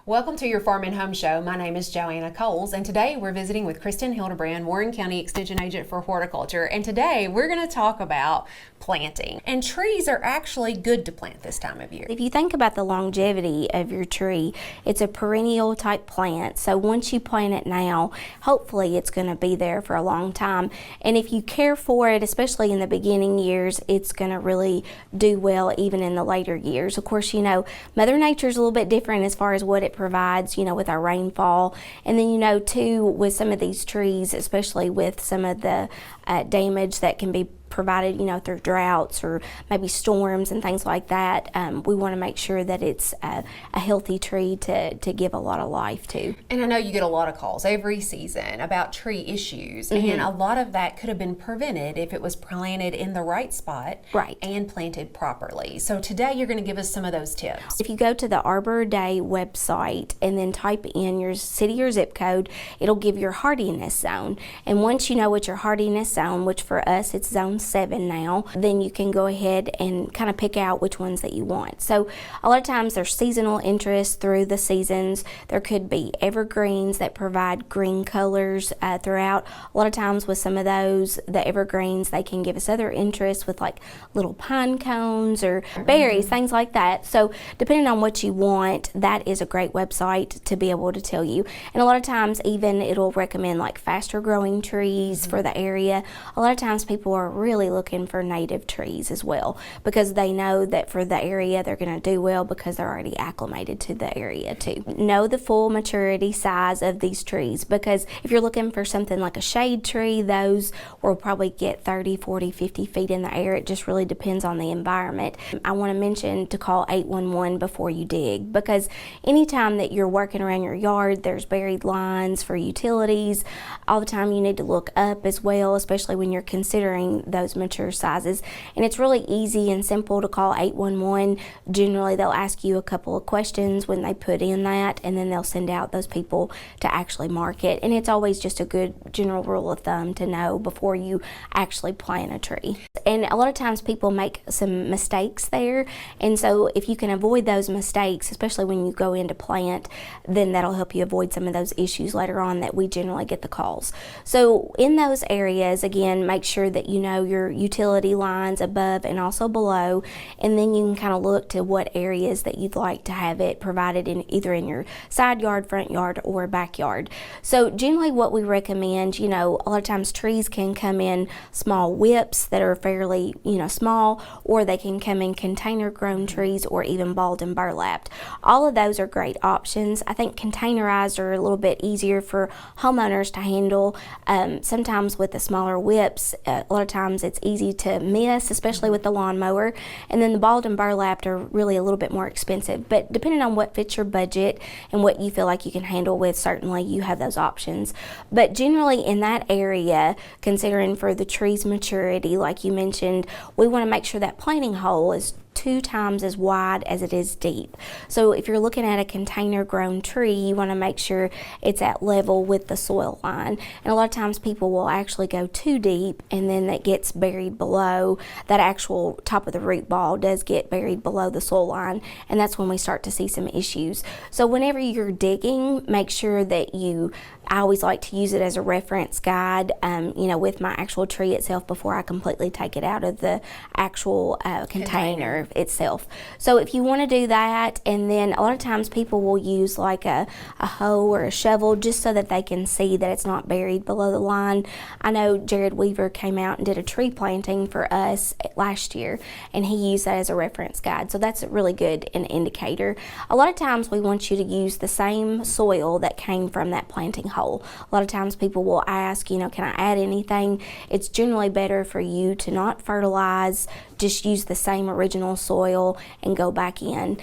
Welcome to your Farm and Home Show. My name is Joanna Coles, and today we're visiting with Kristin Hildabrand, Warren County Extension Agent for Horticulture. And today we're going to talk about planting. And trees are actually good to plant this time of year. If you think about the longevity of your tree, it's a perennial type plant. So once you plant it now, hopefully it's going to be there for a long time. And if you care for it, especially in the beginning years, it's going to really do well even in the later years. Of course, you know, Mother Nature's a little bit different as far as what it provides, you know, with our rainfall. And then, you know, too, with some of these trees, especially with some of the damage that can be provided, you know, through droughts or maybe storms and things like that, we want to make sure that it's a healthy tree to give a lot of life to. And I know you get a lot of calls every season about tree issues, and a lot of that could have been prevented if it was planted in the right spot and planted properly. So today you're going to give us some of those tips. If you go to the Arbor Day website and then type in your city or zip code, it'll give your hardiness zone. And once you know what your hardiness zone, which for us it's zone 7 now, then you can go ahead and kind of pick out which ones that you want. So a lot of times there's seasonal interest through the seasons. There could be evergreens that provide green colors throughout. A lot of times with some of those, the evergreens, they can give us other interests with like little pine cones or berries, things like that. So depending on what you want, that is a great website to be able to tell you. And a lot of times even it'll recommend like faster growing trees for the area. A lot of times people are really looking for native trees as well, because they know that for the area they're going to do well because they're already acclimated to the area too. Know the full maturity size of these trees, because if you're looking for something like a shade tree, those will probably get 30, 40, 50 feet in the air. It just really depends on the environment. I want to mention to call 811 before you dig, because anytime that you're working around your yard, there's buried lines for utilities. All the time you need to look up as well, especially when you're considering those mature sizes. And it's really easy and simple to call 811. Generally they'll ask you a couple of questions when they put in that, and then they'll send out those people to actually mark it. And it's always just a good general rule of thumb to know before you actually plant a tree. And a lot of times people make some mistakes there, and so if you can avoid those mistakes, especially when you go in to plant, then that'll help you avoid some of those issues later on that we generally get the calls. So in those areas, again, make sure that you know your utility lines above and also below, and then you can kind of look to what areas that you'd like to have it provided in, either in your side yard, front yard, or backyard. So generally what we recommend, you know, a lot of times trees can come in small whips that are fairly, you know, small, or they can come in container grown trees or even balled and burlapped. All of those are great options. I think containerized are a little bit easier for homeowners to handle. Sometimes with the smaller whips, a lot of times it's easy to miss, especially with the lawnmower. And then the balled and burlapped are really a little bit more expensive. But depending on what fits your budget and what you feel like you can handle with, certainly you have those options. But generally in that area, considering for the tree's maturity, like you mentioned, we want to make sure that planting hole is 2 times as wide as it is deep. So if you're looking at a container grown tree, you want to make sure it's at level with the soil line. And a lot of times people will actually go too deep, and then that gets buried below. That actual top of the root ball does get buried below the soil line, and that's when we start to see some issues. So whenever you're digging, make sure that I always like to use it as a reference guide, you know, with my actual tree itself before I completely take it out of the actual container itself. So if you want to do that, and then a lot of times people will use like a hoe or a shovel just so that they can see that it's not buried below the line. I know Jared Weaver came out and did a tree planting for us last year, and he used that as a reference guide. So that's really good an indicator. A lot of times we want you to use the same soil that came from that planting hole. A lot of times people will ask, you know, can I add anything? It's generally better for you to not fertilize, just use the same original soil and go back in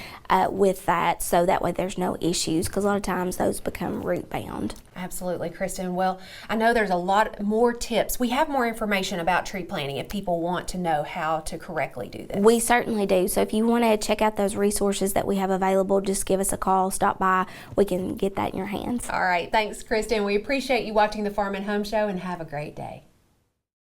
with that, so that way there's no issues, because a lot of times those become root bound. Absolutely, Kristin. Well, I know there's a lot more tips. We have more information about tree planting if people want to know how to correctly do this. We certainly do. So if you want to check out those resources that we have available, just give us a call, stop by. We can get that in your hands. All right. Thanks, Kristin. We appreciate you watching the Farm and Home Show, and have a great day.